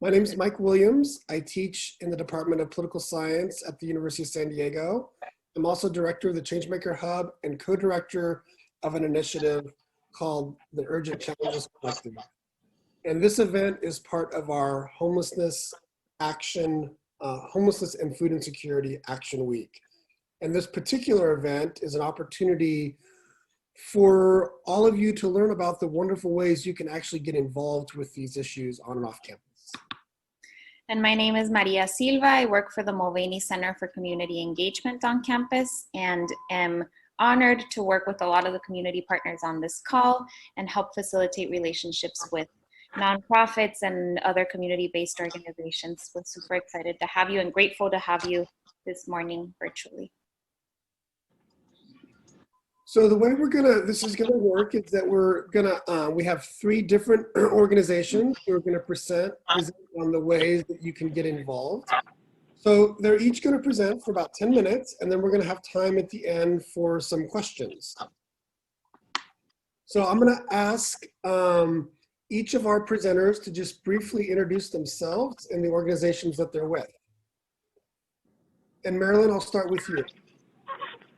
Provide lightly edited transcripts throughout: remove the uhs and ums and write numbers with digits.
My name is Mike Williams. I teach in the Department of Political Science at the University of San Diego. I'm also director of the Changemaker Hub and co-director of an initiative called the Urgent Challenges Collective. And this event is part of our homelessness and food insecurity action week. And this particular event is an opportunity for all of you to learn about the wonderful ways you can actually get involved with these issues on and off campus. And my name is Maria Silva. I work for the Mulvaney Center for Community Engagement on campus and am honored to work with a lot of the community partners on this call and help facilitate relationships with nonprofits and other community-based organizations. We're super excited to have you and grateful to have you this morning virtually. So the way this is gonna work is that we have three different organizations who are gonna present on the ways that you can get involved. So they're each gonna present for about 10 minutes, and then we're gonna have time at the end for some questions. So I'm gonna ask each of our presenters to just briefly introduce themselves and the organizations that they're with. And Marilyn, I'll start with you.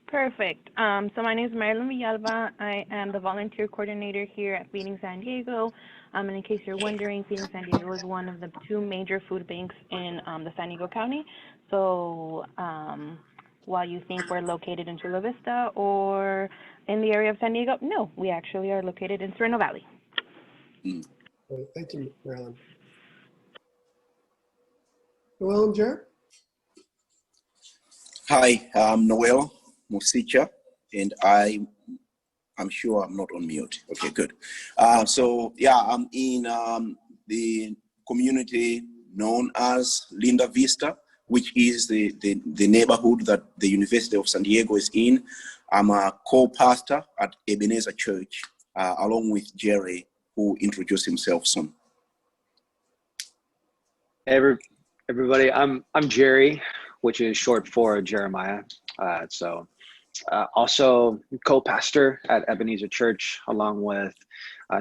Perfect. So my name is Marilyn Villalba. I am the volunteer coordinator here at Feeding San Diego. And in case you're wondering, Feeding San Diego is one of the two major food banks in the San Diego County. So while you think we're located in Chula Vista or in the area of San Diego, no, we actually are located in Sereno Valley. Thank you, Marilyn. Noel and Jared? Hi, I'm Noel Musicha, and I'm sure I'm not on mute. Okay, good. So yeah, I'm in the community known as Linda Vista, which is the neighborhood that the University of San Diego is in. I'm a co-pastor at Ebenezer Church, along with Jerry, who introduced himself soon. Hey everybody, I'm Jerry, which is short for Jeremiah. Also co-pastor at Ebenezer Church, along with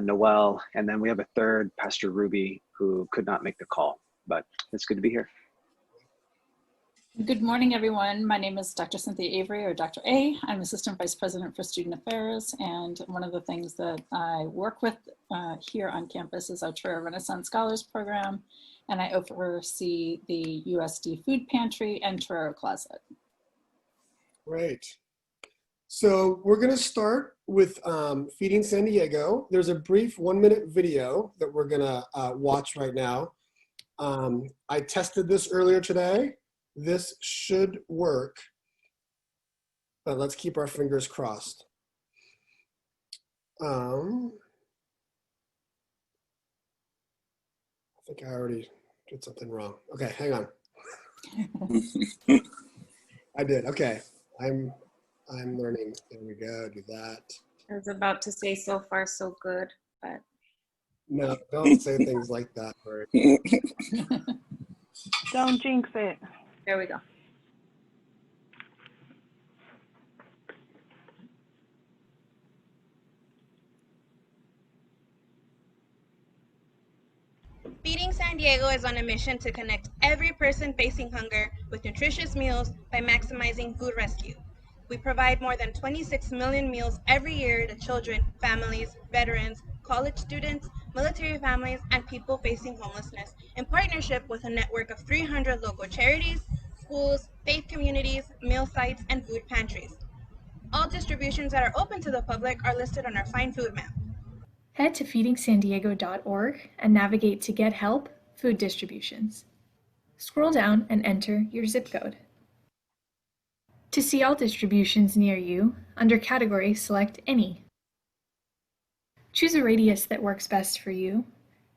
Noel, and then we have a third, Pastor Ruby, who could not make the call, but it's good to be here. Good morning, everyone. My name is Dr. Cynthia Avery, or Dr. A. I'm Assistant Vice President for Student Affairs, and one of the things that I work with here on campus is our Touro Renaissance Scholars Program, and I oversee the USD Food Pantry and Touro Closet. Great. So we're gonna start with Feeding San Diego. There's a brief 1-minute video that we're gonna watch right now. I tested this earlier today. This should work, but let's keep our fingers crossed. I think I already did something wrong. Okay, hang on. I did, okay. I'm learning. There we go, do that. I was about to say so far so good, but. No, don't say things like that, Bert. Don't jinx it. There we go. Feeding San Diego is on a mission to connect every person facing hunger with nutritious meals by maximizing food rescue. We provide more than 26 million meals every year to children, families, veterans, college students, military families, and people facing homelessness in partnership with a network of 300 local charities, schools, faith communities, meal sites, and food pantries. All distributions that are open to the public are listed on our Find Food map. Head to feedingsandiego.org and navigate to Get Help, Food Distributions. Scroll down and enter your zip code. To see all distributions near you, under Category, select Any. Choose a radius that works best for you,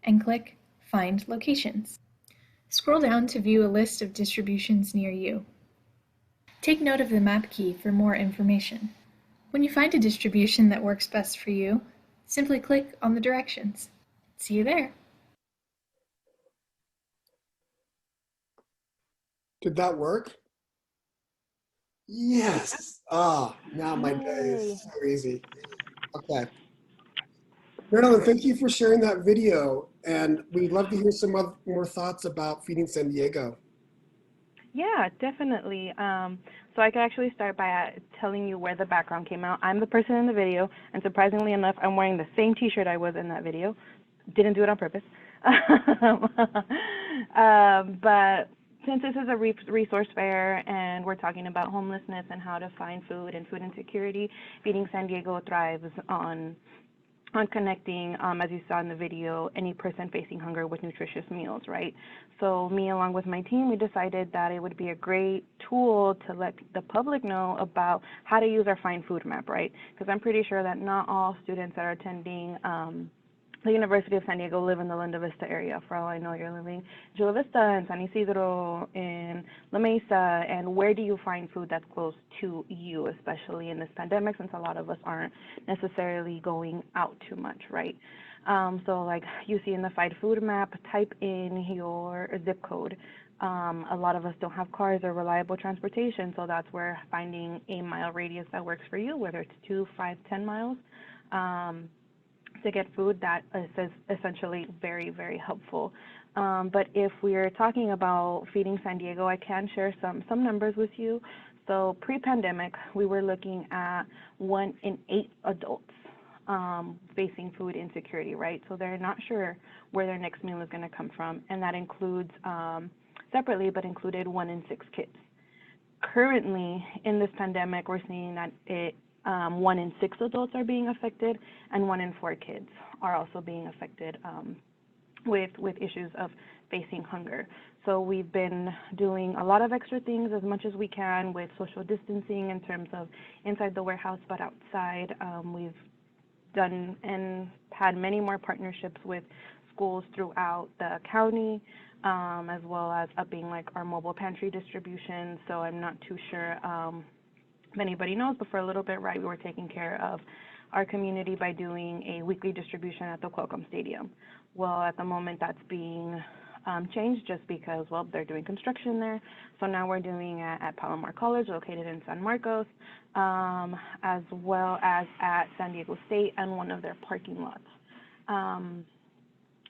and click Find Locations. Scroll down to view a list of distributions near you. Take note of the map key for more information. When you find a distribution that works best for you, simply click on the directions. See you there. Did that work? Yes. Ah, now my day is so easy. Okay. Marilyn, thank you for sharing that video. And we'd love to hear some more thoughts about Feeding San Diego. Yeah, definitely. So I could actually start by telling you where the background came out. I'm the person in the video, and surprisingly enough, I'm wearing the same t-shirt I was in that video. Didn't do it on purpose. But since this is a resource fair and we're talking about homelessness and how to find food and food insecurity, Feeding San Diego thrives on connecting, as you saw in the video, any person facing hunger with nutritious meals, right? So me, along with my team, we decided that it would be a great tool to let the public know about how to use our Find Food Map, right? Because I'm pretty sure that not all students that are attending the University of San Diego live in the Linda Vista area. For all I know, you're living in Chula Vista and San Isidro, in La Mesa, and where do you find food that's close to you, especially in this pandemic, since a lot of us aren't necessarily going out too much, right? So like you see in the Find Food Map, type in your zip code. A lot of us don't have cars or reliable transportation, so that's where finding a mile radius that works for you, whether it's 2, 5, 10 miles, to get food, that is essentially very, very helpful. But if we're talking about Feeding San Diego, I can share some numbers with you. So pre-pandemic, we were looking at 1 in 8 adults facing food insecurity, right? So they're not sure where their next meal is going to come from, and that includes separately, but included 1 in 6 kids. Currently, in this pandemic, we're seeing that 1 in 6 adults are being affected, and 1 in 4 kids are also being affected with issues of facing hunger. So we've been doing a lot of extra things as much as we can with social distancing in terms of inside the warehouse, but outside. We've done and had many more partnerships with schools throughout the county, as well as upping like our mobile pantry distribution. So I'm not too sure if anybody knows, but for a little bit, right, we were taking care of our community by doing a weekly distribution at the Qualcomm Stadium. Well, at the moment, that's being changed just because, well, they're doing construction there. So now we're doing it at Palomar College, located in San Marcos, as well as at San Diego State and one of their parking lots.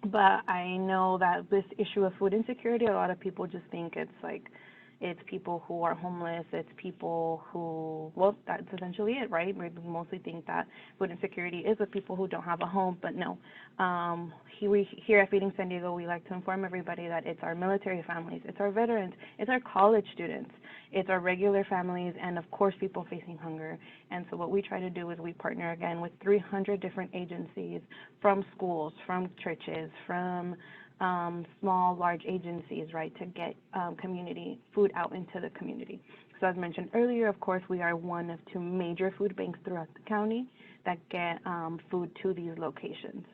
But I know that this issue of food insecurity, a lot of people just think it's like, it's people who are homeless, it's people who, well, that's essentially it, right? We mostly think that food insecurity is with people who don't have a home, but no. Here at Feeding San Diego, we like to inform everybody that it's our military families, it's our veterans, it's our college students, it's our regular families, and of course, people facing hunger. And so what we try to do is we partner again with 300 different agencies, from schools, from churches, from small, large agencies, right, to get community food out into the community. So as mentioned earlier, of course, we are one of 2 major food banks throughout the county that get food to these locations.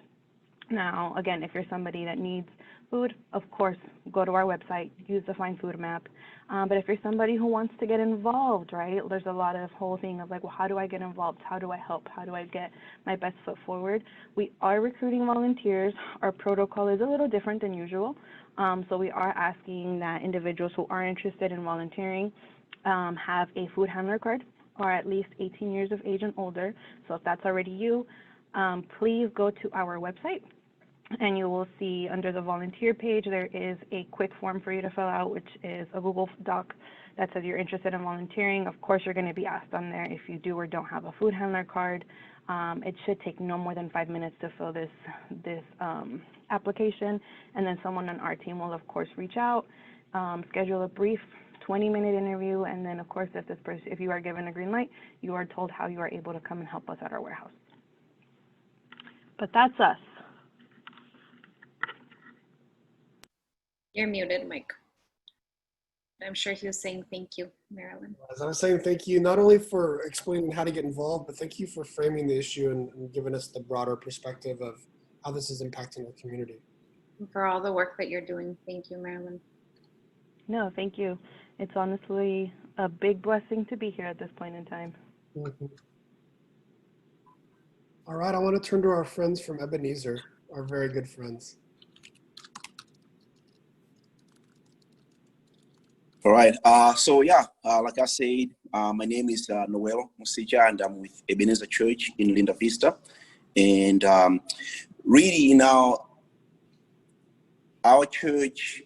Now, again, if you're somebody that needs food, of course, go to our website, use the Find Food Map. But if you're somebody who wants to get involved, right, there's a lot of whole thing of like, well, how do I get involved? How do I help? How do I get my best foot forward? We are recruiting volunteers. Our protocol is a little different than usual. So we are asking that individuals who are interested in volunteering have a food handler card or at least 18 years of age and older. So if that's already you, please go to our website, and you will see under the volunteer page, there is a quick form for you to fill out, which is a Google Doc that says you're interested in volunteering. Of course, you're going to be asked on there if you do or don't have a food handler card. It should take no more than 5 minutes to fill this application, and then someone on our team will, of course, reach out, schedule a brief 20-minute interview, and then, of course, if you are given a green light, you are told how you are able to come and help us at our warehouse. But that's us. You're muted, Mike. I'm sure he was saying thank you, Marilyn. As I was saying, thank you not only for explaining how to get involved, but thank you for framing the issue and giving us the broader perspective of how this is impacting the community. And for all the work that you're doing. Thank you, Marilyn. No, thank you. It's honestly a big blessing to be here at this point in time. Mm-hmm. All right, I want to turn to our friends from Ebenezer, our very good friends. All right. Like I said, my name is Noel Musicha, and I'm with Ebenezer Church in Linda Vista. And really now, Our church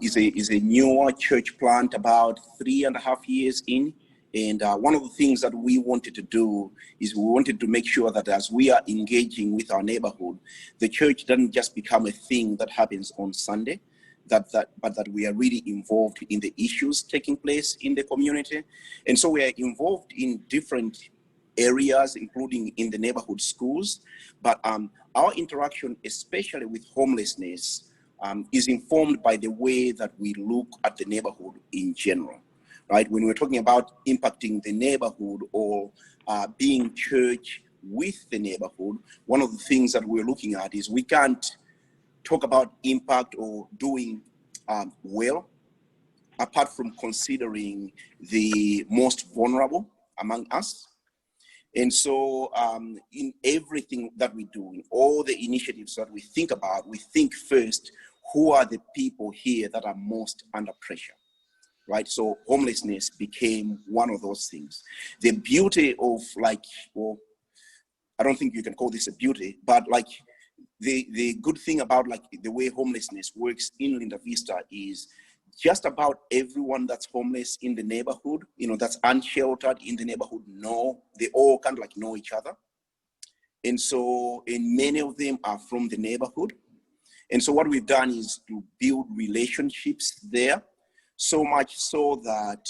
is a newer church plant, about 3.5 years in. And one of the things that we wanted to do is we wanted to make sure that as we are engaging with our neighborhood, the church doesn't just become a thing that happens on Sunday, but that we are really involved in the issues taking place in the community. And so we are involved in different areas, including in the neighborhood schools. But our interaction, especially with homelessness, is informed by the way that we look at the neighborhood in general. Right? When we're talking about impacting the neighborhood or being church with the neighborhood, one of the things that we're looking at is we can't talk about impact or doing well apart from considering the most vulnerable among us. And so in everything that we do, in all the initiatives that we think about, we think first, who are the people here that are most under pressure? Right, so homelessness became one of those things. The beauty of well, I don't think you can call this a beauty, but the good thing about the way homelessness works in Linda Vista is just about everyone that's homeless in the neighborhood, that's unsheltered in the neighborhood, they all kind of know each other. And so, and many of them are from the neighborhood. And so what we've done is to build relationships there. So much so that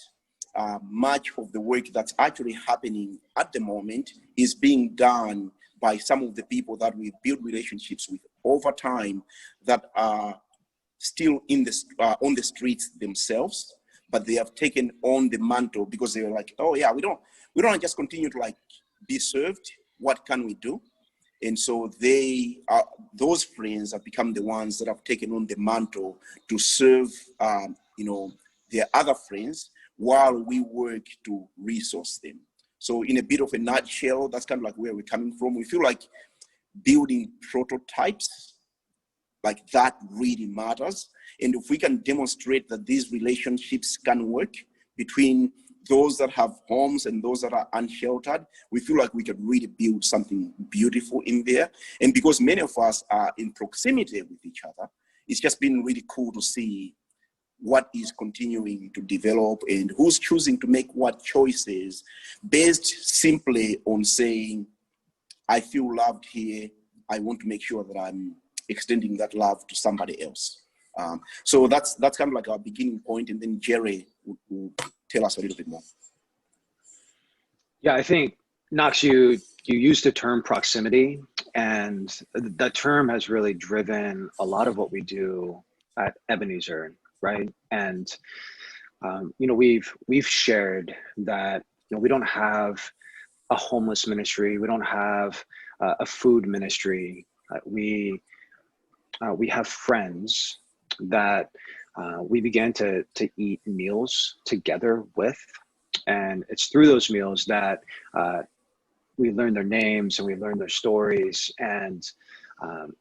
much of the work that's actually happening at the moment is being done by some of the people that we build relationships with over time that are still on the streets themselves, but they have taken on the mantle because they're like, oh yeah, we don't just continue to be served. What can we do? And so those friends have become the ones that have taken on the mantle to serve, their other friends while we work to resource them. So in a bit of a nutshell, that's kind of where we're coming from. We feel like building prototypes like that really matters. And if we can demonstrate that these relationships can work between those that have homes and those that are unsheltered, we feel like we can really build something beautiful in there. And because many of us are in proximity with each other, it's just been really cool to see what is continuing to develop and who's choosing to make what choices based simply on saying, I feel loved here. I want to make sure that I'm extending that love to somebody else. So that's kind of our beginning point. And then Jerry will tell us a little bit more. Yeah, I think, Knox, you used the term proximity, and that term has really driven a lot of what we do at Ebenezer, right? And we've shared that we don't have a homeless ministry, we don't have a food ministry. We have friends that we began to eat meals together with, and it's through those meals that we learn their names and we learn their stories. And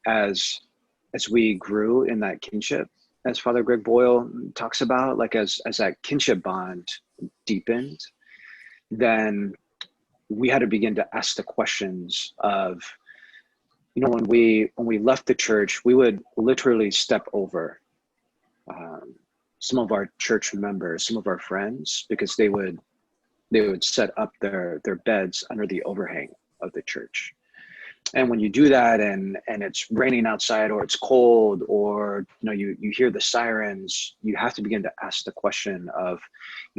as we grew in that kinship, as Father Greg Boyle talks about, as that kinship bond deepened, then we had to begin to ask the questions of, when we left the church, we would literally step over some of our church members, some of our friends, because they would set up their beds under the overhang of the church. And when you do that and it's raining outside or it's cold or you hear the sirens, you have to begin to ask the question of,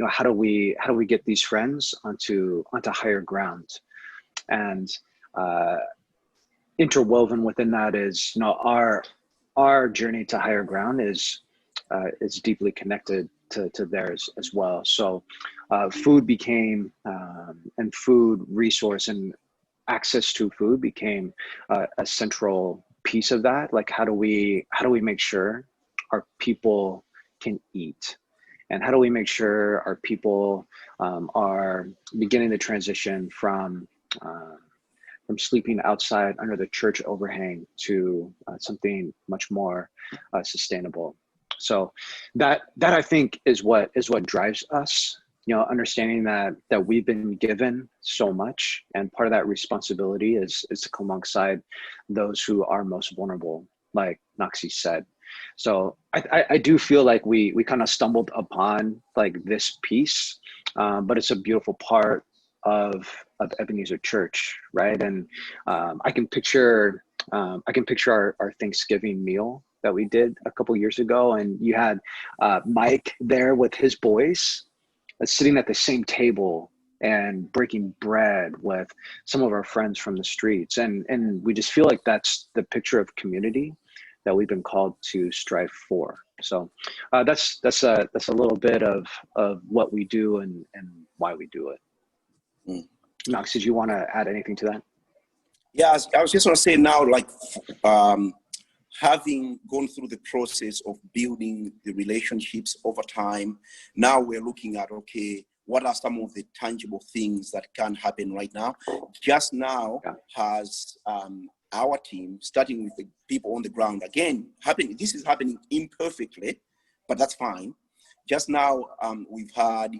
how do we get these friends onto higher ground? And interwoven within that is, our journey to higher ground is deeply connected to theirs as well. So food became, and food resource and access to food became a central piece of that. How do we make sure our people can eat? And how do we make sure our people are beginning to transition from sleeping outside under the church overhang to something much more sustainable? So that I think is what drives us. Understanding that we've been given so much, and part of that responsibility is to come alongside those who are most vulnerable, like Noxie said. So I do feel like we kind of stumbled upon like this piece, but it's a beautiful part of Ebenezer Church, right? And I can picture our Thanksgiving meal that we did a couple years ago, and you had Mike there with his boys, sitting at the same table and breaking bread with some of our friends from the streets, and we just feel like that's the picture of community that we've been called to strive for. So that's a little bit of what we do and why we do it. Knox, did you want to add anything to that? Yeah, I was just going to say now, like having gone through the process of building the relationships over time, now we're looking at, okay, what are some of the tangible things that can happen right now? Just now has our team, starting with the people on the ground, again, this is happening imperfectly, but that's fine. Just now, we've had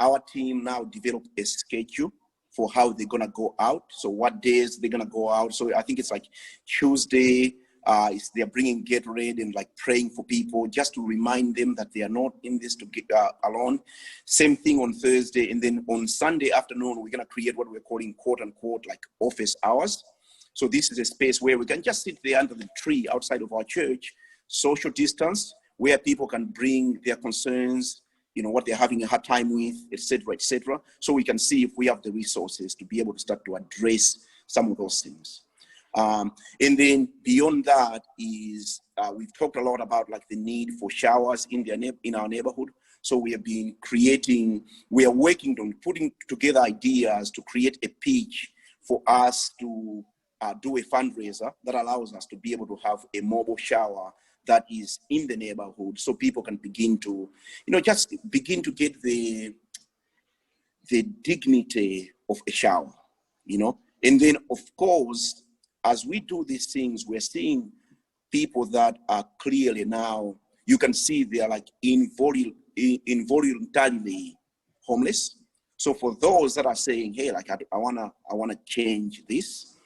our team now develop a schedule for how they're gonna go out. So what days they're gonna go out. So I think it's like Tuesday, they're bringing Gatorade and like praying for people just to remind them that they are not in this to get alone. Same thing on Thursday. And then on Sunday afternoon, we're gonna create what we're calling quote unquote like office hours. So this is a space where we can just sit there under the tree outside of our church, social distance, where people can bring their concerns, what they're having a hard time with, et cetera, so we can see if we have the resources to be able to start to address some of those things. And then beyond that is, we've talked a lot about like the need for showers in our neighborhood. So we are working on putting together ideas to create a pitch for us to do a fundraiser that allows us to be able to have a mobile shower that is in the neighborhood, so people can begin to, just begin to get the dignity of a shower, And then, of course, as we do these things, we're seeing people that are clearly now, you can see they're like involuntarily homeless. So for those that are saying, hey, like I wanna change this,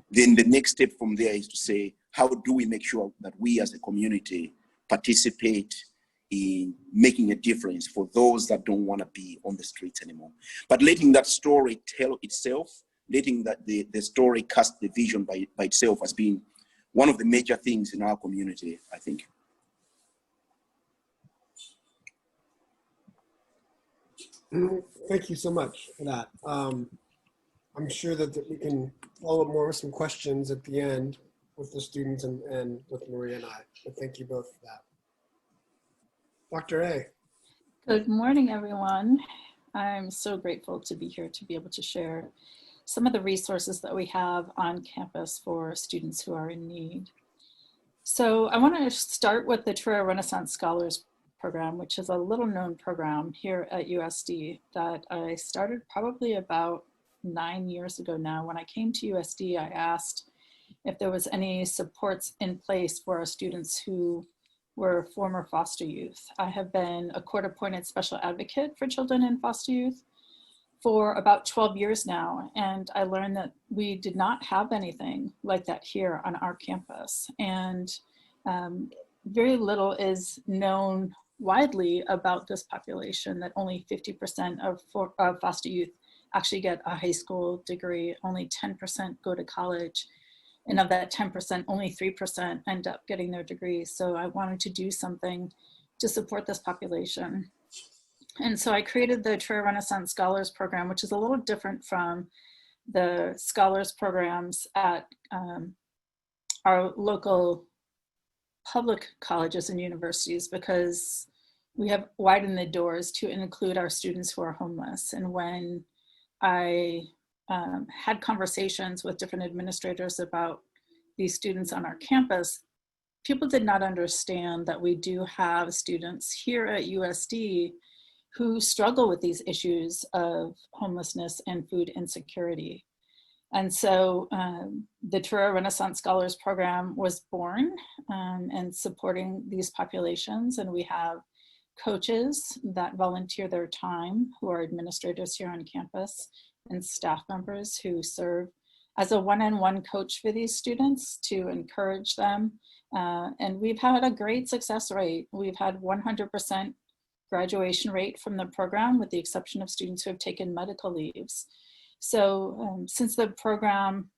then the next step from there is to say, how do we make sure that we as a community participate in making a difference for those that don't want to be on the streets anymore? But letting that story tell itself, letting that the story cast the vision by itself has been one of the major things in our community, I think. Thank you so much for that. I'm sure that we can follow up more with some questions at the end with the students and with Maria and I. But thank you both for that. Dr. A. Good morning, everyone. I'm so grateful to be here to be able to share some of the resources that we have on campus for students who are in need. So I want to start with the Touro Renaissance Scholars Program, which is a little known program here at USD that I started probably about 9 years ago now. When I came to USD, I asked if there was any supports in place for our students who were former foster youth. I have been a court-appointed special advocate for children in foster youth for about 12 years now, and I learned that we did not have anything like that here on our campus. And very little is known widely about this population, that only 50% of foster youth actually get a high school degree, only 10% go to college. And of that 10%, only 3% end up getting their degrees. So I wanted to do something to support this population. And so I created the Touro Renaissance Scholars Program, which is a little different from the scholars programs at our local public colleges and universities, because we have widened the doors to include our students who are homeless. And when I had conversations with different administrators about these students on our campus, people did not understand that we do have students here at USD who struggle with these issues of homelessness and food insecurity. And so the Touro Renaissance Scholars Program was born and supporting these populations. And we have coaches that volunteer their time who are administrators here on campus, and staff members who serve as a one-on-one coach for these students to encourage them. And we've had a great success rate. We've had 100% graduation rate from the program, with the exception of students who have taken medical leaves. So since the program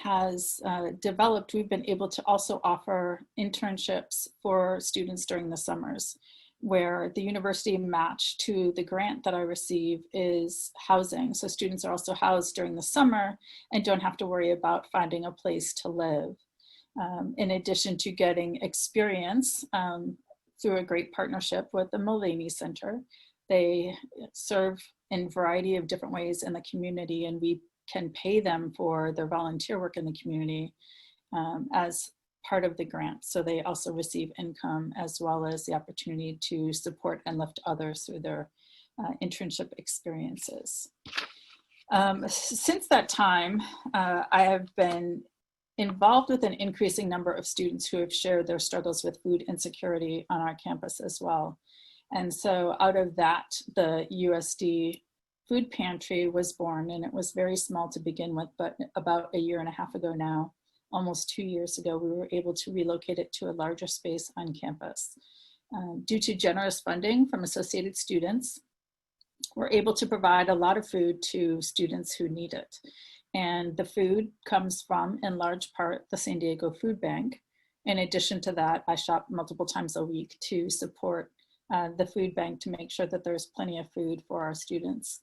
has developed, we've been able to also offer internships for students during the summers, where the university match to the grant that I receive is housing. So students are also housed during the summer and don't have to worry about finding a place to live. In addition to getting experience through a great partnership with the Mulvaney Center. They serve in a variety of different ways in the community, and we can pay them for their volunteer work in the community as part of the grant. So they also receive income, as well as the opportunity to support and lift others through their internship experiences. Since that time, I have been involved with an increasing number of students who have shared their struggles with food insecurity on our campus as well. And so out of that, the USD food pantry was born, and it was very small to begin with, but about a year and a half ago now, almost 2 years ago, we were able to relocate it to a larger space on campus. Due to generous funding from Associated Students, we're able to provide a lot of food to students who need it. And the food comes from, in large part, the San Diego Food Bank. In addition to that, I shop multiple times a week to support the food bank to make sure that there's plenty of food for our students.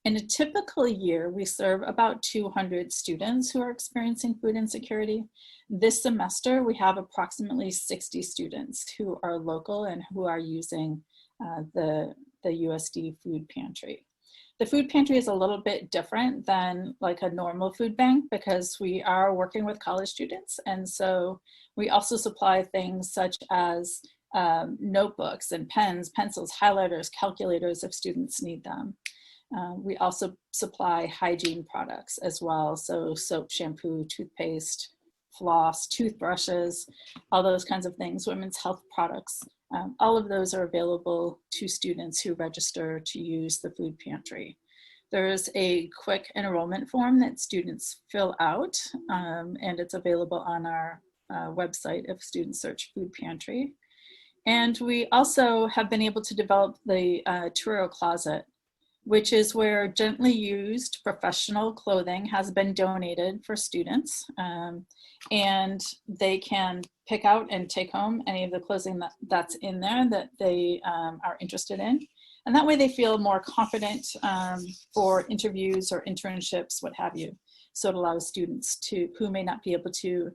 In a typical year, we serve about 200 students who are experiencing food insecurity. This semester, we have approximately 60 students who are local and who are using the USD food pantry. The food pantry is a little bit different than like a normal food bank because we are working with college students. And so we also supply things such as notebooks and pens, pencils, highlighters, calculators if students need them. We also supply hygiene products as well. So soap, shampoo, toothpaste, floss, toothbrushes, all those kinds of things, women's health products. All of those are available to students who register to use the food pantry. There's a quick enrollment form that students fill out, and it's available on our website if students search food pantry. And we also have been able to develop the Torero Closet, which is where gently used professional clothing has been donated for students. And they can pick out and take home any of the clothing that's in there that they are interested in. And that way they feel more confident for interviews or internships, what have you. So it allows students who may not be able to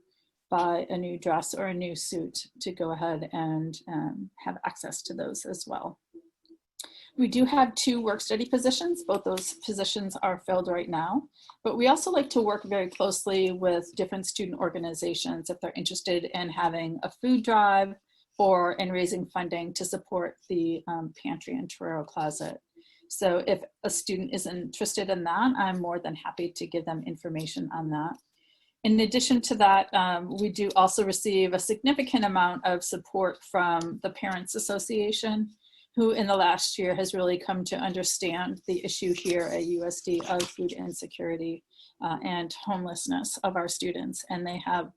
buy a new dress or a new suit to go ahead and have access to those as well. We do have 2 work-study positions. Both those positions are filled right now, but we also like to work very closely with different student organizations if they're interested in having a food drive or in raising funding to support the pantry and Torero Closet. So if a student is interested in that, I'm more than happy to give them information on that. In addition to that, we do also receive a significant amount of support from the Parents Association, who in the last year has really come to understand the issue here at USD of food insecurity and homelessness of our students. And they have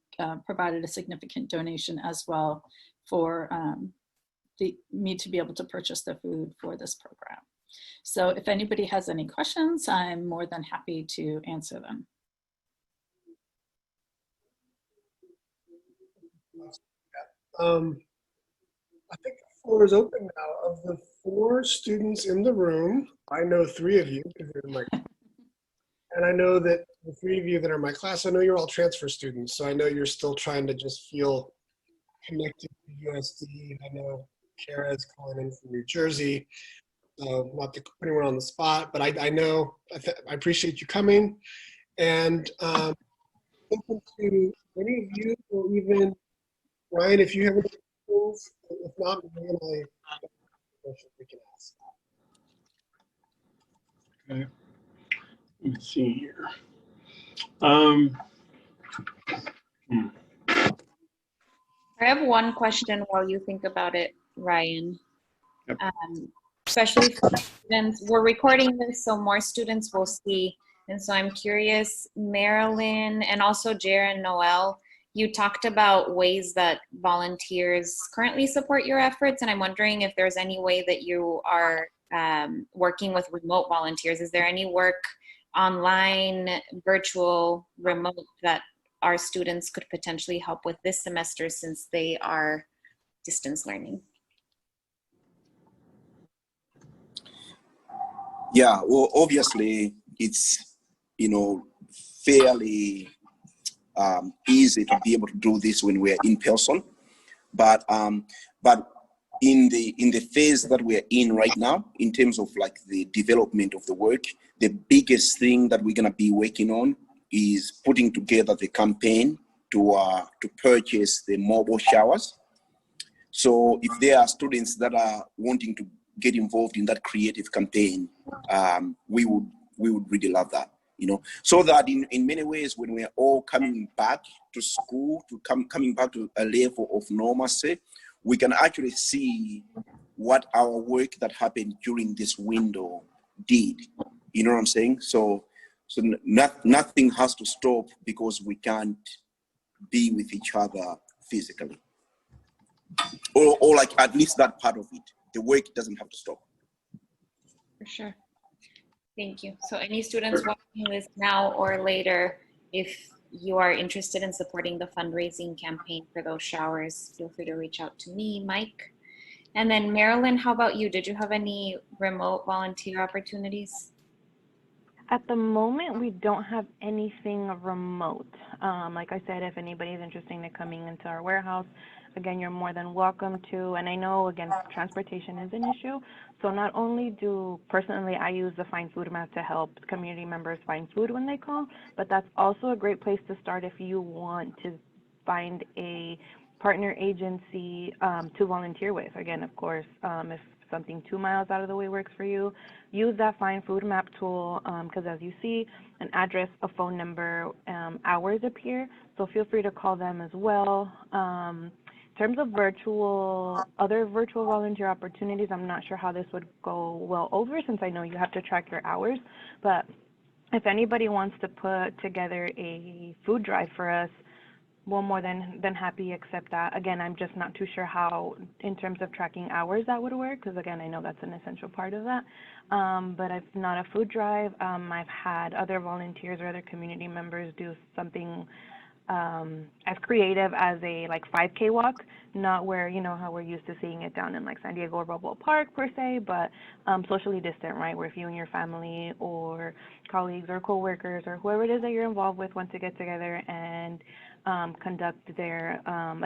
provided a significant donation as well for me to be able to purchase the food for this program. So if anybody has any questions, I'm more than happy to answer them. I think the floor is open now. Of the 4 students in the room, I know 3 of you because you're in my and I know that the 3 of you that are in my class, I know you're all transfer students, so I know you're still trying to just feel connected to USD. I know Kara is calling in from New Jersey, not to put anyone on the spot, but I know, I appreciate you coming, and open to any of you, or even Ryan, if you have any questions, if not, Ryan and I have a question we can ask. Okay. Let me see here. I have one question while you think about it, Ryan. Yep. Especially for students, we're recording this so more students will see And so I'm curious, Marilyn and also Jaron Noel, you talked about ways that volunteers currently support your efforts, and I'm wondering if there's any way that you are working with remote volunteers. Is there any work online, virtual, remote that our students could potentially help with this semester since they are distance learning? Yeah, well, obviously it's, fairly easy to be able to do this when we're in person, but in the phase that we're in right now, in terms of like the development of the work, the biggest thing that we're going to be working on is putting together the campaign to purchase the mobile showers. So if there are students that are wanting to get involved in that creative campaign, we would really love that, so that in many ways, when we're all coming back to school, coming back to a level of normalcy, we can actually see what our work that happened during this window did. You know what I'm saying? So nothing has to stop because we can't be with each other physically, or like at least that part of it. The work doesn't have to stop. For sure. Thank you. So any students watching this now or later, if you are interested in supporting the fundraising campaign for those showers, feel free to reach out to me, Mike. And then Marilyn, how about you? Did you have any remote volunteer opportunities? At the moment, we don't have anything remote. Like I said, if anybody's interested in coming into our warehouse, again, you're more than welcome to. And I know, again, transportation is an issue. So not only do, personally, I use the Find Food map to help community members find food when they call, but that's also a great place to start if you want to find a partner agency to volunteer with. Again, of course, if something 2 miles out of the way works for you, use that Find Food map tool, because as you see, an address, a phone number, hours appear, so feel free to call them as well. In terms of other virtual volunteer opportunities, I'm not sure how this would go well over, since I know you have to track your hours, but if anybody wants to put together a food drive for us, we're more than happy to accept that. Again, I'm just not too sure how, in terms of tracking hours, that would work, because again, I know that's an essential part of that. But if not a food drive, I've had other volunteers or other community members do something as creative as a 5K walk, not where, how we're used to seeing it down in San Diego or Balboa Park per se, but socially distant, right, where if you and your family or colleagues or coworkers or whoever it is that you're involved with want to get together and conduct their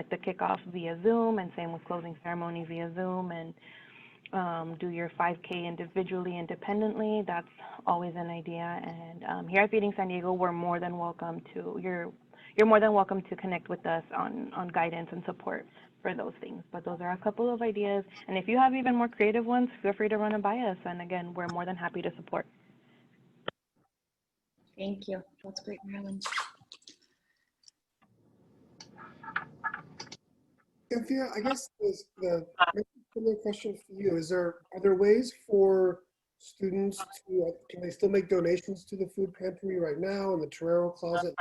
the kickoff via Zoom, and same with closing ceremony via Zoom, and do your 5K individually, independently. That's always an idea. And here at Feeding San Diego, we're more than welcome to you're more than welcome to connect with us on guidance and support for those things. But those are a couple of ideas. And if you have even more creative ones, feel free to run them by us. And again, we're more than happy to support. Thank you. That's great, Marilyn. Cynthia, I guess the question for you is: are there ways for students to can they still make donations to the food pantry right now in the Torero closet?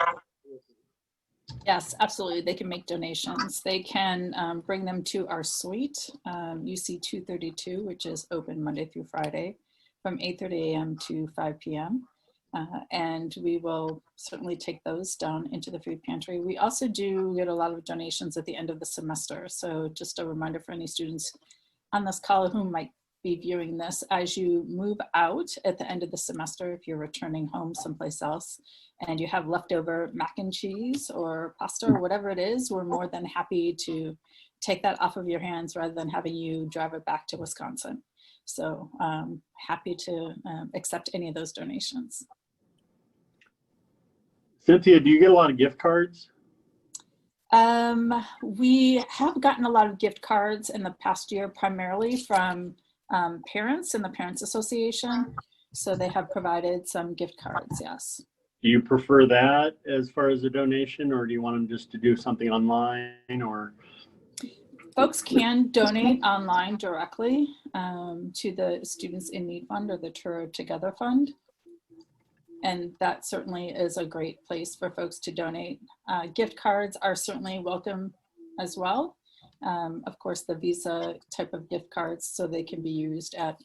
Yes, absolutely. They can make donations. They can bring them to our suite, UC 232, which is open Monday through Friday from 8:30 a.m. to 5 p.m. And we will certainly take those down into the food pantry. We also do get a lot of donations at the end of the semester. So just a reminder for any students on this call who might be viewing this, as you move out at the end of the semester, if you're returning home someplace else and you have leftover mac and cheese or pasta or whatever it is, we're more than happy to take that off of your hands rather than having you drive it back to Wisconsin. So happy to accept any of those donations. Cynthia, do you get a lot of gift cards? We have gotten a lot of gift cards in the past year, primarily from parents in the Parents Association. So they have provided some gift cards, yes. Do you prefer that as far as a donation, or do you want them just to do something online? Or folks can donate online directly to the Students in Need Fund or the Torero Together Fund. and that certainly is a great place for folks to donate. Gift cards are certainly welcome as well. Of course, the Visa type of gift cards, so they can be used at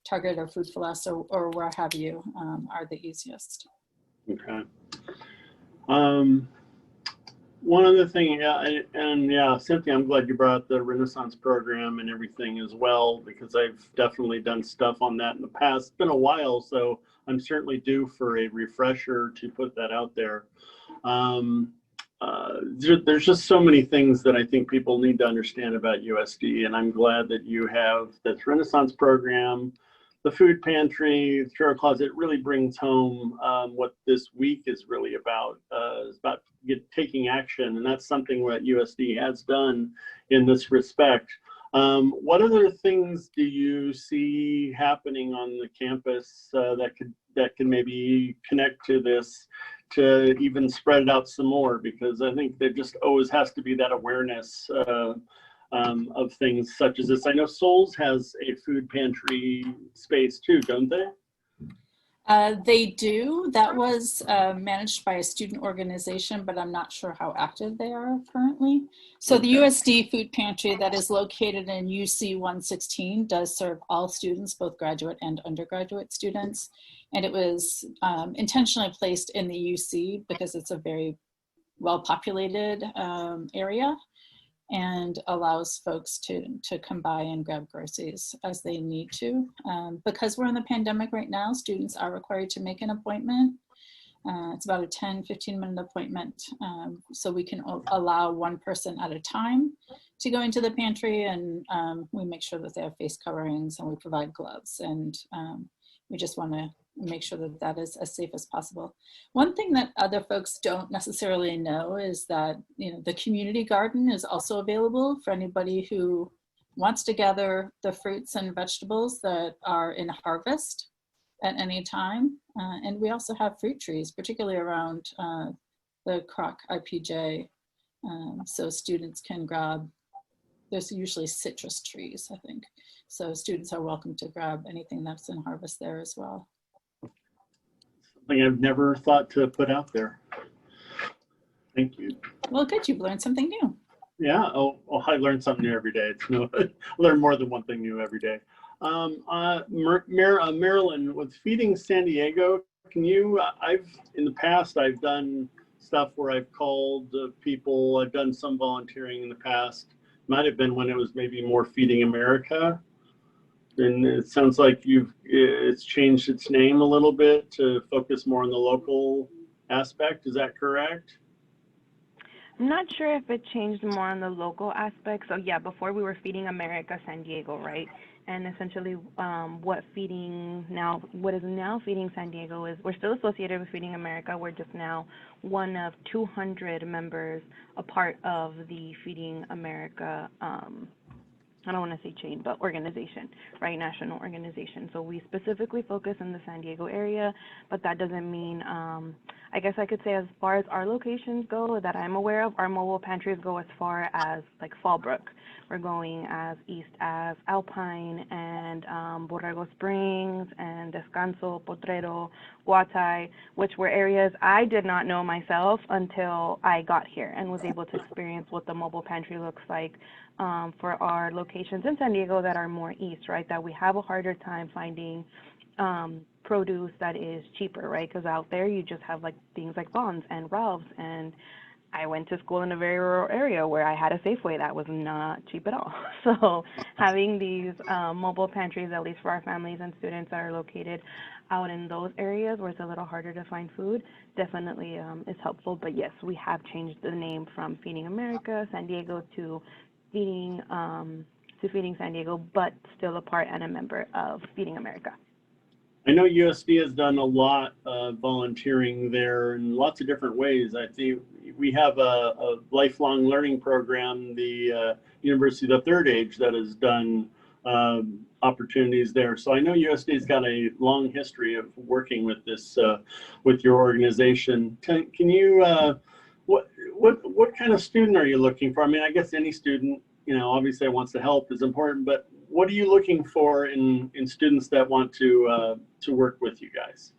Target or Food for Less or where have you, are the easiest. Okay. One other thing, yeah, Cynthia, I'm glad you brought up the Renaissance program and everything as well, because I've definitely done stuff on that in the past. It's been a while, so I'm certainly due for a refresher to put that out there. There's just so many things that I think people need to understand about USD, and I'm glad that you have this Renaissance program. The food pantry, the Churro Closet really brings home what this week is really about. It's about taking action, and that's something that USD has done in this respect. What other things do you see happening on the campus that can maybe connect to this, to even spread it out some more? Because I think there just always has to be that awareness of things such as this. I know Souls has a food pantry space too, don't they? They do. That was managed by a student organization, but I'm not sure how active they are currently. So the USD food pantry that is located in UC 116 does serve all students, both graduate and undergraduate students. And it was intentionally placed in the UC because it's a very well-populated area, and allows folks to come by and grab groceries as they need to. Because we're in the pandemic right now, students are required to make an appointment. It's about a 10-15 minute appointment. So we can allow one person at a time to go into the pantry, and we make sure that they have face coverings and we provide gloves. And we just wanna make sure that that is as safe as possible. One thing that other folks don't necessarily know is that, you know, the community garden is also available for anybody who wants to gather the fruits and vegetables that are in harvest at any time. And we also have fruit trees, particularly around the Kroc IPJ. So students can grab, there's usually citrus trees, I think. So students are welcome to grab anything that's in harvest there as well. Something I've never thought to put out there. Thank you. Well, good, you've learned something new. Yeah, I learn something new every day. It's no, learn more than one thing new every day. Marilyn, with Feeding San Diego, can you, in the past, I've done stuff where I've called people, I've done some volunteering in the past. Might have been when it was maybe more Feeding America. And it sounds like it's changed its name a little bit to focus more on the local aspect. Is that correct? I'm not sure if it changed more on the local aspect. So yeah, before we were Feeding America San Diego, right? And essentially what is now Feeding San Diego is, we're still associated with Feeding America. We're just now one of 200 members, a part of the Feeding America, I don't want to say chain, but organization, right? National organization. So we specifically focus in the San Diego area, but that doesn't mean, I guess I could say as far as our locations go that I'm aware of, our mobile pantries go as far as like Fallbrook. We're going as east as Alpine and Borrego Springs and Descanso, Potrero, Guatay, which were areas I did not know myself until I got here and was able to experience what the mobile pantry looks like for our locations in San Diego that are more east, right? That we have a harder time finding produce that is cheaper, right? Because out there you just have like things like Vons and Ralph's, and I went to school in a very rural area where I had a Safeway that was not cheap at all. So having these mobile pantries, at least for our families and students that are located out in those areas where it's a little harder to find food, definitely is helpful. But yes, we have changed the name from Feeding America San Diego to Feeding San Diego, but still a part and a member of Feeding America. I know USD has done a lot of volunteering there in lots of different ways. I think we have a lifelong learning program, the University of the Third Age, that has done opportunities there. So I know USD's got a long history of working with this, with your organization. Can you, what kind of student are you looking for? I mean, I guess any student, you know, obviously wants to help is important, but what are you looking for in students that want to work with you guys?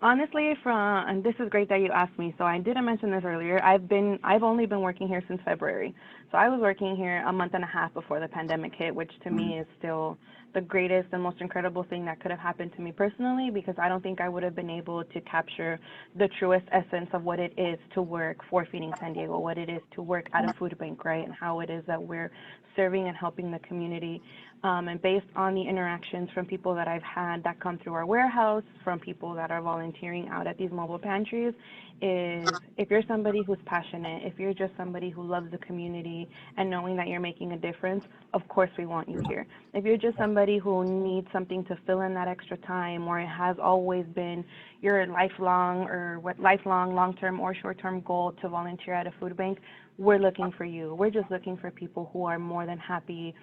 Honestly, and this is great that you asked me. So I didn't mention this earlier. I've only been working here since February. So I was working here a month and a half before the pandemic hit, which to me is still the greatest and most incredible thing that could have happened to me personally, because I don't think I would have been able to capture the truest essence of what it is to work for Feeding San Diego, what it is to work at a food bank, right? And how it is that we're serving and helping the community. And based on the interactions from people that I've had that come through our warehouse, from people that are volunteering out at these mobile pantries, is if you're somebody who's passionate, if you're just somebody who loves the community and knowing that you're making a difference, of course we want you here. If you're just somebody who needs something to fill in that extra time, or it has always been your lifelong long-term or short-term goal to volunteer at a food bank, we're looking for you. We're just looking for people who are more than happy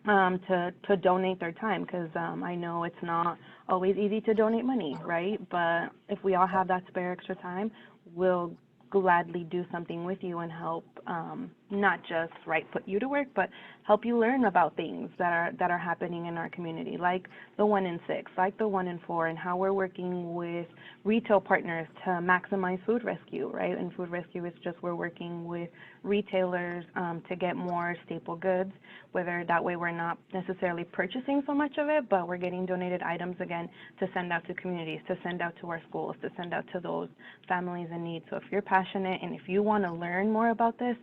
to donate their time, because I know it's not always easy to donate money, right? But if we all have that spare extra time, we'll gladly do something with you and help not just put you to work, but help you learn about things that are happening in our community, like the 1 in 6, like the 1 in 4, and how we're working with retail partners to maximize food rescue, right? And food rescue is just we're working with retailers to get more staple goods, whether that way we're not necessarily purchasing so much of it, but we're getting donated items again to send out to communities, to send out to our schools, to send out to those families in need. So if you're passionate and if you want to learn more about this,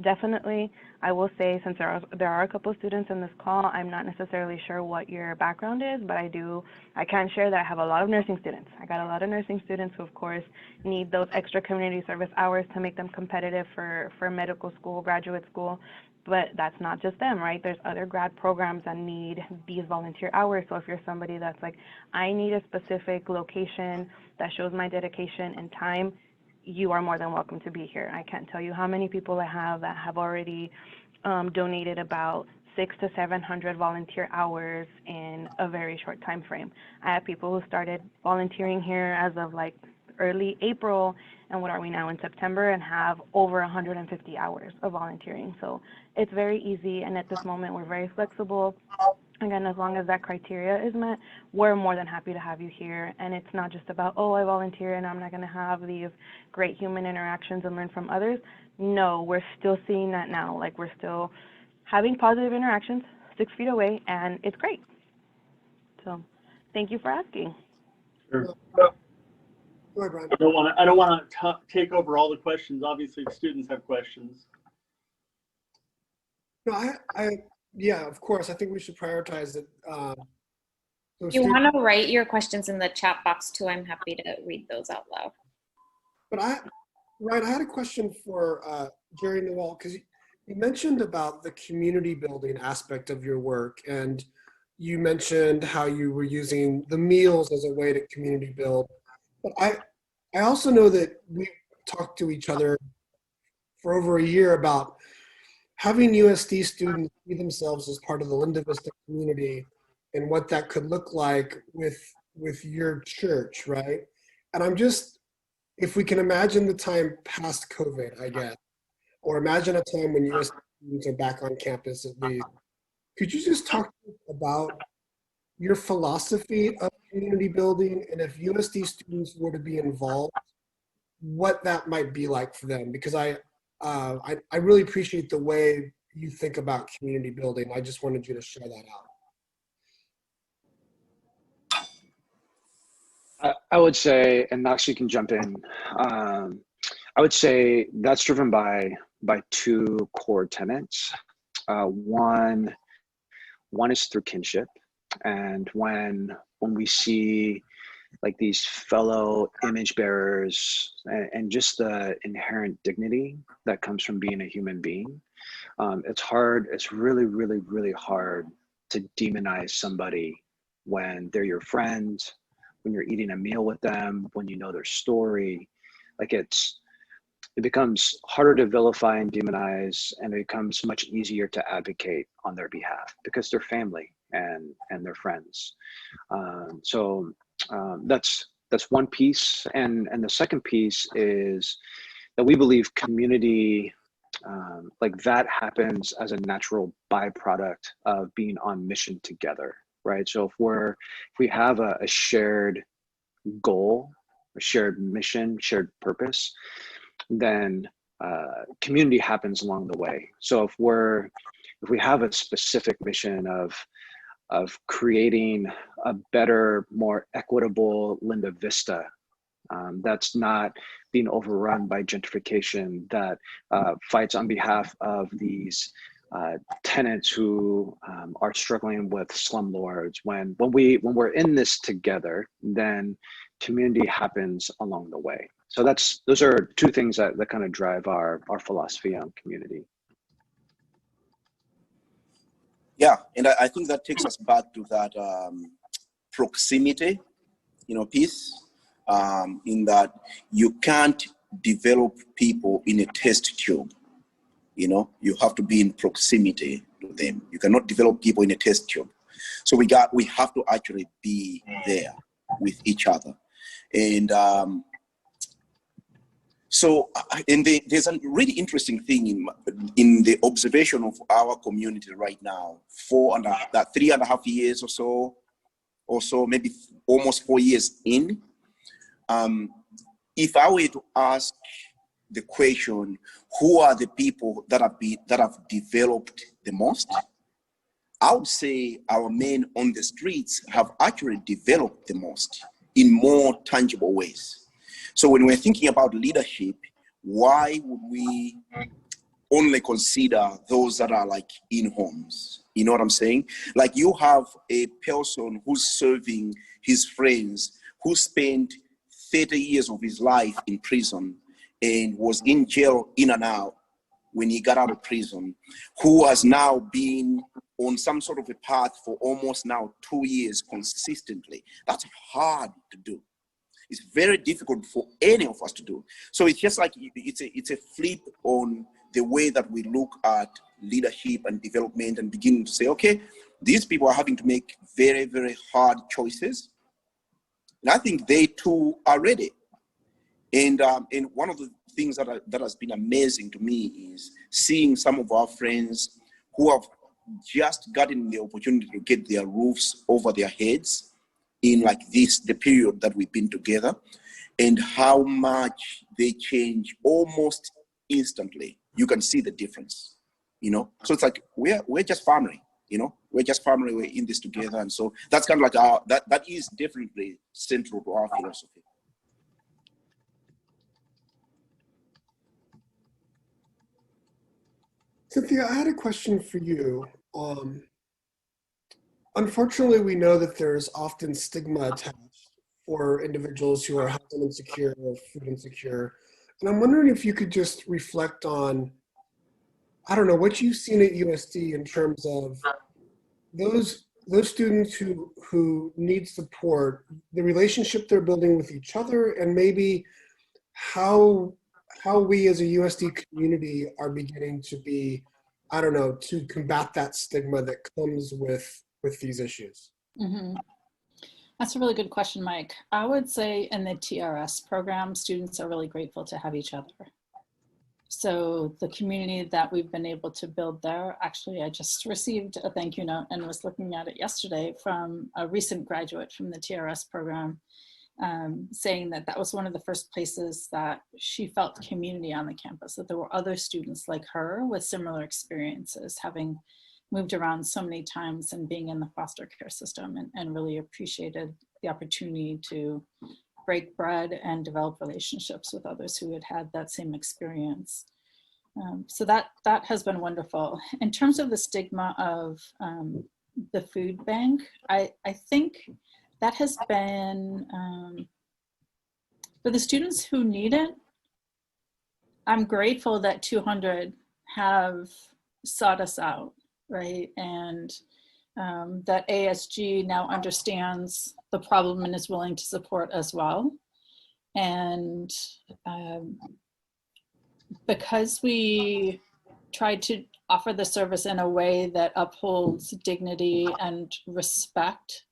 definitely, I will say, since there are a couple of students in this call, I'm not necessarily sure what your background is, but I can share that I have a lot of nursing students. I got a lot of nursing students who, of course, need those extra community service hours to make them competitive for medical school, graduate school. But that's not just them, right? There's other grad programs that need these volunteer hours. So if you're somebody that's like, I need a specific location that shows my dedication and time, you are more than welcome to be here. I can't tell you how many people I have that have already donated about 600 to 700 volunteer hours in a very short time frame. I have people who started volunteering here as of like early April, and what are we now, in September, and have over 150 hours of volunteering. So it's very easy, and at this moment we're very flexible. Again, as long as that criteria is met, we're more than happy to have you here. And it's not just about, oh, I volunteer and I'm not going to have these great human interactions and learn from others. No, we're still seeing that now. Like, we're still having positive interactions 6 feet away, and it's great. So thank you for asking. Sure. Go ahead, Brian. I don't want to take over all the questions. Obviously, the students have questions. No, yeah, of course. I think we should prioritize it. If you want to write your questions in the chat box too, I'm happy to read those out loud. But Ryan, I had a question for Jerry Noel, because you mentioned about the community building aspect of your work, and you mentioned how you were using the meals as a way to community build. But I also know that we talked to each other for over a year about having USD students see themselves as part of the Linda Vista community and what that could look like with your church, right? And I'm just, if we can imagine the time past COVID, I guess, or imagine a time when USD students are back on campus at least, could you just talk about your philosophy of community building, and if USD students were to be involved, what that might be like for them? Because I really appreciate the way you think about community building. I just wanted you to share that out. I would say, and Knox, you can jump in. I would say that's driven by 2 core tenets. One is through kinship, and when we see like these fellow image bearers and just the inherent dignity that comes from being a human being, it's really, really, really hard to demonize somebody when they're your friend, when you're eating a meal with them, when you know their story. Like, it becomes harder to vilify and demonize, and it becomes much easier to advocate on their behalf because they're family and they're friends. That's one piece, and the second piece is that we believe community, like, that happens as a natural byproduct of being on mission together, right? So if we have a shared goal shared mission, shared purpose, then community happens along the way. So if we have a specific mission of creating a better, more equitable Linda Vista, that's not being overrun by gentrification, that fights on behalf of these tenants who are struggling with slumlords. When we're in this together, then community happens along the way. So those are two things that kind of drive our philosophy on community. Yeah, and I think that takes us back to that proximity, piece, in that you can't develop people in a test tube. You have to be in proximity to them. You cannot develop people in a test tube. So we have to actually be there with each other. And there's a really interesting thing in the observation of our community right now, 3.5 years or so, maybe almost 4 years in. If I were to ask the question, who are the people that have developed the most? I would say our men on the streets have actually developed the most in more tangible ways. So when we're thinking about leadership, why would we only consider those that are like in homes? You know what I'm saying? Like, you have a person who's serving his friends, who spent 30 years of his life in prison and was in jail in and out when he got out of prison, who has now been on some sort of a path for almost now 2 years consistently. That's hard to do. It's very difficult for any of us to do. So it's just like it's a flip on the way that we look at leadership and development, and begin to say, okay, these people are having to make very, very hard choices. And I think they too are ready. And one of the things that has been amazing to me is seeing some of our friends who have just gotten the opportunity to get their roofs over their heads in like the period that we've been together, and how much they change almost instantly. You can see the difference, So it's like we're just family, we're just family. We're in this together, and so that's kind of like that is definitely central to our philosophy. Cynthia, I had a question for you. Unfortunately, we know that there's often stigma attached for individuals who are housing insecure or food insecure. And I'm wondering if you could just reflect on, I don't know, what you've seen at USD in terms of those students who need support, the relationship they're building with each other, and maybe how we as a USD community are beginning to be, I don't know, to combat that stigma that comes with these issues. Mm-hmm. That's a really good question, Mike. I would say in the TRS program, students are really grateful to have each other. So the community that we've been able to build there, actually, I just received a thank you note and was looking at it yesterday from a recent graduate from the TRS program, saying that was one of the first places that she felt community on the campus, that there were other students like her with similar experiences, having moved around so many times and being in the foster care system, and really appreciated the opportunity to break bread and develop relationships with others who had had that same experience. So that has been wonderful. In terms of the stigma of the food bank, I think that has been, for the students who need it, I'm grateful that 200 have sought us out, right? And that ASG now understands the problem and is willing to support as well. And because we tried to offer the service in a way that upholds dignity and respect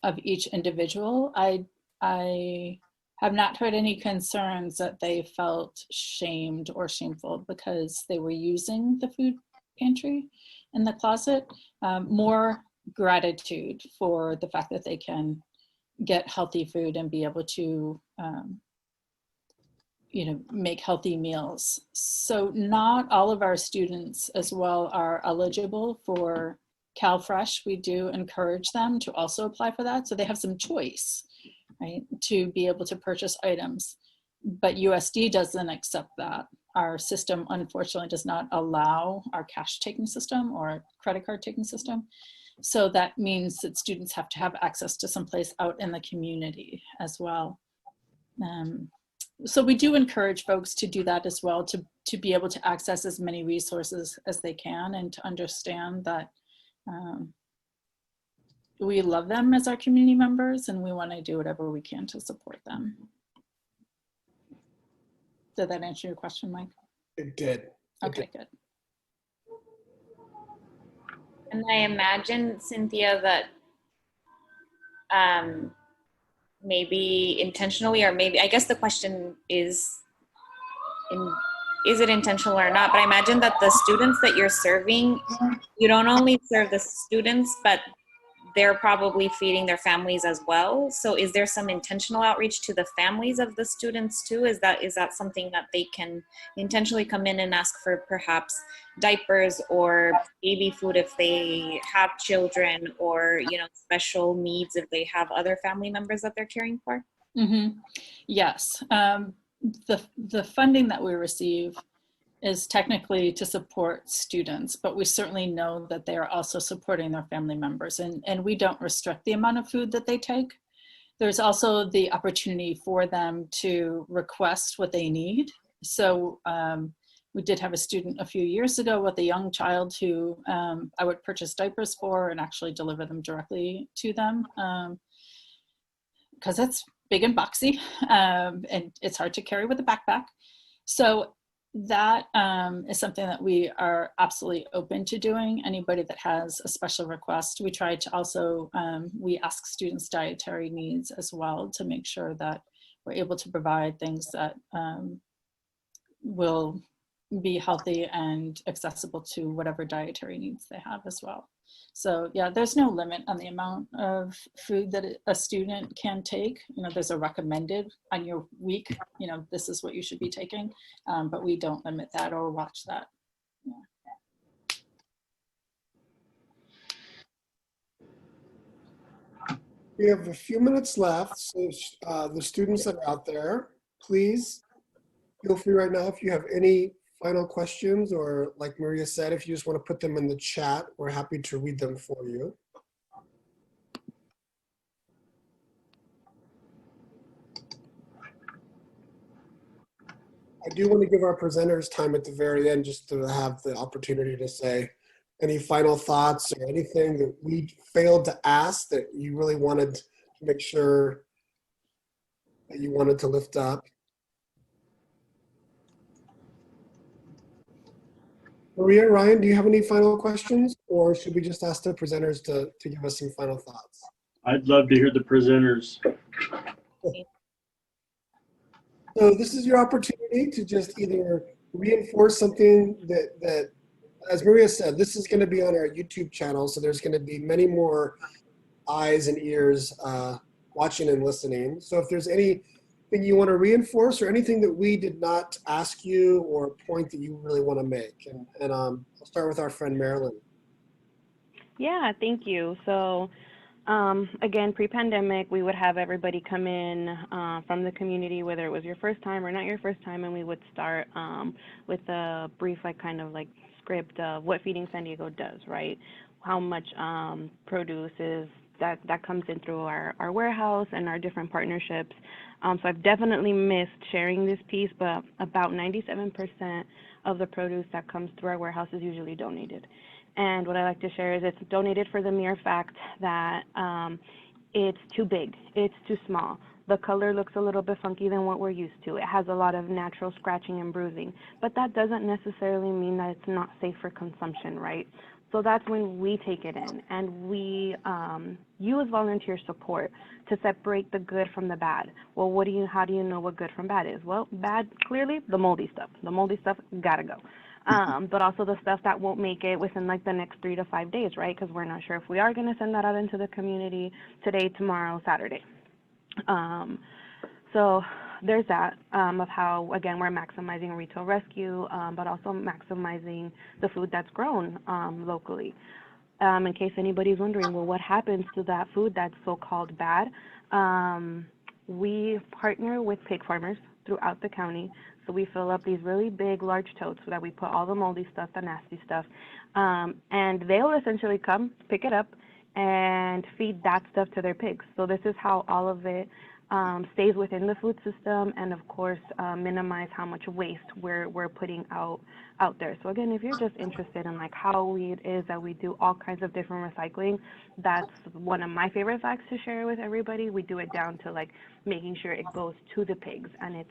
of each individual, I have not heard any concerns that they felt shamed or shameful because they were using the food pantry in the closet. More gratitude for the fact that they can get healthy food and be able to make healthy meals. So not all of our students as well are eligible for CalFresh. We do encourage them to also apply for that, so they have some choice, right, to be able to purchase items. But USD doesn't accept that. Our system, unfortunately, does not allow our cash taking system or credit card taking system. So that means that students have to have access to someplace out in the community as well. So we do encourage folks to do that as well, to be able to access as many resources as they can, and to understand that we love them as our community members and we want to do whatever we can to support them. Did that answer your question, Mike? It did. Okay, good. And I imagine, Cynthia, that maybe intentionally, or maybe, I guess the question is it intentional or not? But I imagine that the students that you're serving, you don't only serve the students, but they're probably feeding their families as well. So is there some intentional outreach to the families of the students too? Is that something that they can intentionally come in and ask for, perhaps diapers or baby food if they have children, or special needs if they have other family members that they're caring for? Mm-hmm. Yes, the funding that we receive is technically to support students, but we certainly know that they are also supporting their family members, and we don't restrict the amount of food that they take. There's also the opportunity for them to request what they need. So we did have a student a few years ago with a young child who I would purchase diapers for and actually deliver them directly to them, because it's big and boxy, and it's hard to carry with a backpack. So that is something that we are absolutely open to doing. Anybody that has a special request, we try to also, we ask students' dietary needs as well, to make sure that we're able to provide things that will be healthy and accessible to whatever dietary needs they have as well. So yeah, there's no limit on the amount of food that a student can take. There's a recommended on your week, this is what you should be taking, but we don't limit that or watch that. Yeah. We have a few minutes left, so the students that are out there, please feel free right now if you have any final questions, or like Maria said, if you just want to put them in the chat, we're happy to read them for you. I do want to give our presenters time at the very end just to have the opportunity to say any final thoughts or anything that we failed to ask that you really wanted to make sure that you wanted to lift up. Maria, Ryan, do you have any final questions, or should we just ask the presenters to give us some final thoughts? I'd love to hear the presenters. So this is your opportunity to just either reinforce something that, as Maria said, this is going to be on our YouTube channel, so there's going to be many more eyes and ears watching and listening. So if there's anything you want to reinforce, or anything that we did not ask you, or a point that you really want to make, and I'll start with our friend Marilyn. Yeah, thank you. So again, pre-pandemic, we would have everybody come in from the community, whether it was your first time or not your first time, and we would start with a brief, script of what Feeding San Diego does, right? How much produce is that comes in through our warehouse and our different partnerships. So I've definitely missed sharing this piece, but about 97% of the produce that comes through our warehouse is usually donated. And what I like to share is it's donated for the mere fact that it's too big, it's too small. The color looks a little bit funky than what we're used to. It has a lot of natural scratching and bruising, but that doesn't necessarily mean that it's not safe for consumption, right? So that's when we take it in, and we use volunteer support to separate the good from the bad. Well, how do you know what good from bad is? Well, bad, clearly, the moldy stuff. The moldy stuff gotta go. But also the stuff that won't make it within the next 3 to 5 days, right? Because we're not sure if we are gonna send that out into the community today, tomorrow, Saturday. So there's that of how, again, we're maximizing retail rescue, but also maximizing the food that's grown locally. In case anybody's wondering, well, what happens to that food that's so-called bad? We partner with pig farmers throughout the county. So we fill up these really big, large totes so that we put all the moldy stuff, the nasty stuff, and they'll essentially come, pick it up, and feed that stuff to their pigs. So this is how all of it stays within the food system, and of course minimize how much waste we're putting out there. So again, if you're just interested in like how it is that we do all kinds of different recycling, that's one of my favorite facts to share with everybody. We do it down to like making sure it goes to the pigs and it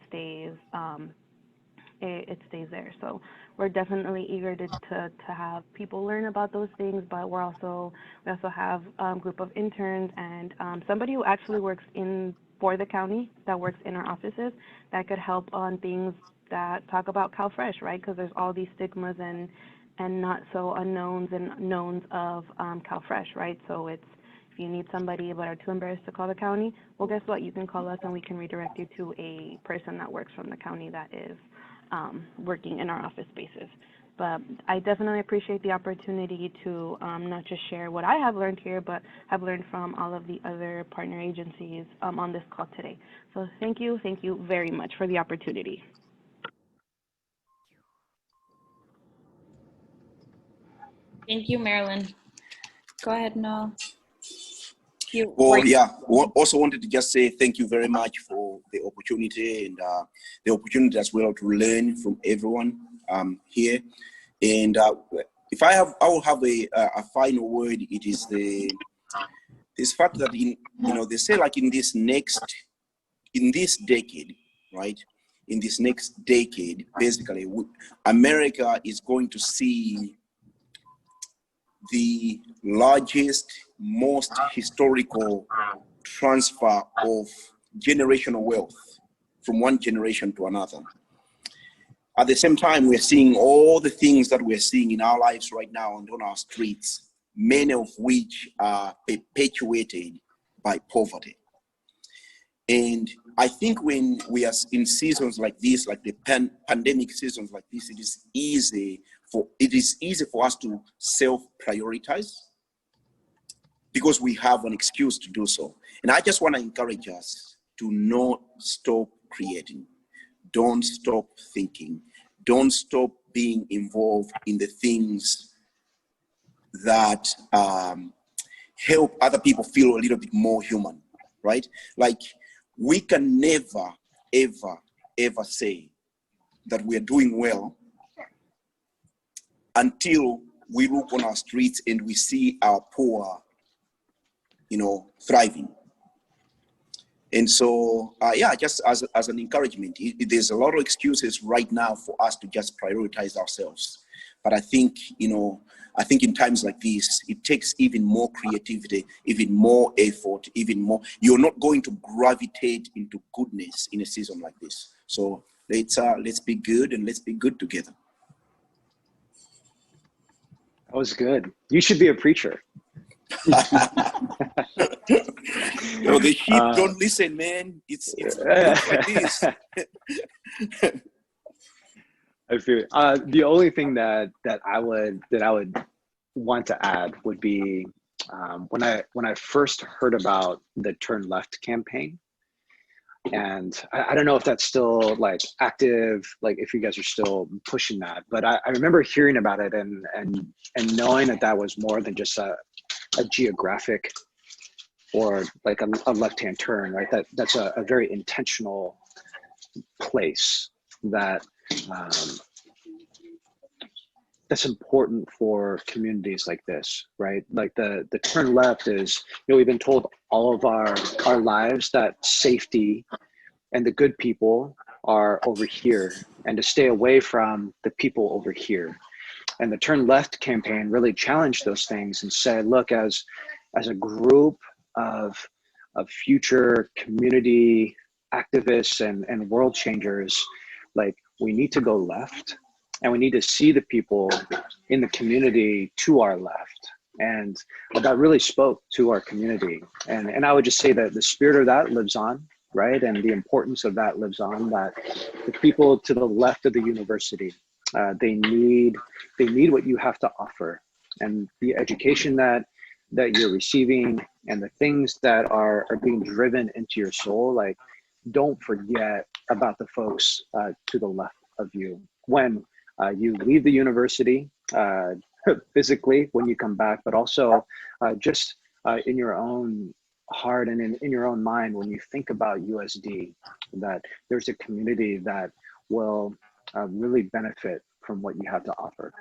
stays there. So we're definitely eager to have people learn about those things, but we also have a group of interns and somebody who actually works for the county that works in our offices that could help on things that talk about CalFresh, right? Because there's all these stigmas and not so unknowns and knowns of CalFresh, right? So if you need somebody but are too embarrassed to call the county, well, guess what? You can call us and we can redirect you to a person that works from the county that is working in our office spaces. But I definitely appreciate the opportunity to not just share what I have learned here, but have learned from all of the other partner agencies on this call today. So thank you very much for the opportunity. Thank you, Marilyn. Go ahead, Noel. Also wanted to just say thank you very much for the opportunity and the opportunity as well to learn from everyone here. And if I will have a final word. It is this fact that they say like in this decade, right? In this next decade, basically, America is going to see the largest, most historical transfer of generational wealth from one generation to another. At the same time, we're seeing all the things that we're seeing in our lives right now and on our streets, many of which are perpetuated by poverty. And I think when we are in seasons like this, like the pandemic seasons like this, it is easy for us to self-prioritize because we have an excuse to do so. And I just want to encourage us to not stop creating. Don't stop thinking. Don't stop being involved in the things that help other people feel a little bit more human, right? Like we can never, ever, ever say that we're doing well until we look on our streets and we see our poor, thriving. And so, just as an encouragement, there's a lot of excuses right now for us to just prioritize ourselves. But I think, in times like this, it takes even more creativity, even more effort, even more. You're not going to gravitate into goodness in a season like this. So let's be good and let's be good together. That was good. You should be a preacher. The sheep don't listen, man. It's like this. I feel the only thing that I would want to add would be when I first heard about the Turn Left campaign, and I don't know if that's still like active, like if you guys are still pushing that, but I remember hearing about it and knowing that was more than just a geographic or like a left-hand turn, right? That's a very intentional place that's important for communities like this, right? Like the turn left is, we've been told all of our lives that safety and the good people are over here and to stay away from the people over here. And the Turn Left campaign really challenged those things and said, look, as a group of future community activists and world changers, like we need to go left and we need to see the people in the community to our left And that really spoke to our community. And I would just say that the spirit of that lives on, right? And the importance of that lives on, that the people to the left of the university, they need what you have to offer. And the education that you're receiving and the things that are being driven into your soul, like, don't forget about the folks to the left of you. When you leave the university, physically when you come back, but also just in your own heart and in your own mind, when you think about USD, that there's a community that will really benefit from what you have to offer.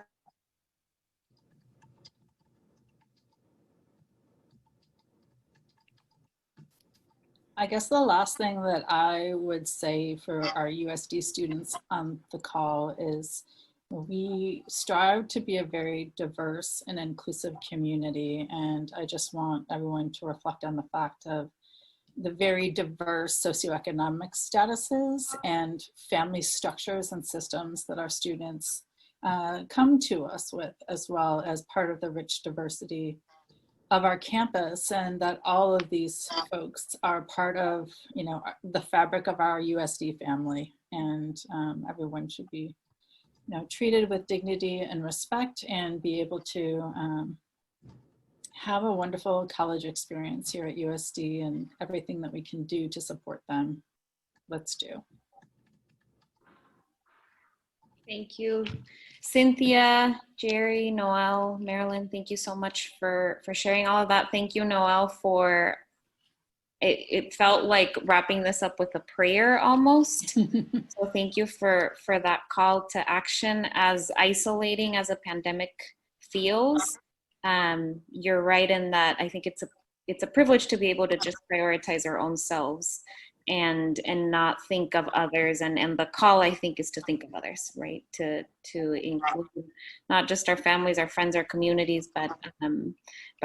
I guess the last thing that I would say for our USD students on the call is we strive to be a very diverse and inclusive community. And I just want everyone to reflect on the fact of the very diverse socioeconomic statuses and family structures and systems that our students come to us with, as well as part of the rich diversity of our campus, and that all of these folks are part of, you know, the fabric of our USD family, and everyone should be, you know, treated with dignity and respect and be able to have a wonderful college experience here at USD, and everything that we can do to support them, let's do. Thank you, Cynthia, Jerry, Noel, Marilyn. Thank you so much for sharing all of that. Thank you, Noel, for it felt like wrapping this up with a prayer almost. So thank you for that call to action. As isolating as a pandemic feels, you're right in that I think it's a privilege to be able to just prioritize our own selves and not think of others, and the call, I think, is to think of others, right? To include not just our families, our friends, our communities, but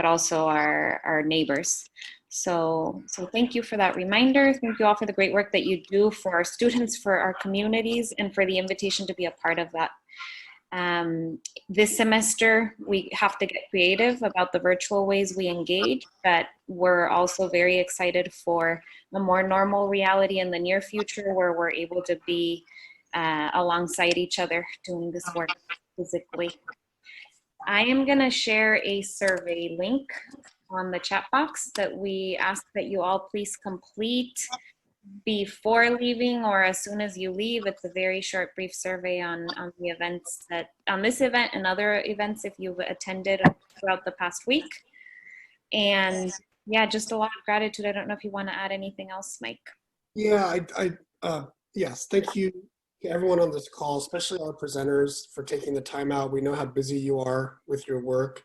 also our neighbors. So thank you for that reminder. Thank you all for the great work that you do for our students, for our communities, and for the invitation to be a part of that. This semester, we have to get creative about the virtual ways we engage, but we're also very excited for a more normal reality in the near future, where we're able to be alongside each other doing this work physically. I am going to share a survey link on the chat box that we ask that you all please complete before leaving or as soon as you leave. It's a very short, brief survey on the events on this event and other events if you've attended throughout the past week. And yeah, just a lot of gratitude. I don't know if you want to add anything else, Mike. Yeah, yes, thank you to everyone on this call, especially our presenters, for taking the time out. We know how busy you are with your work.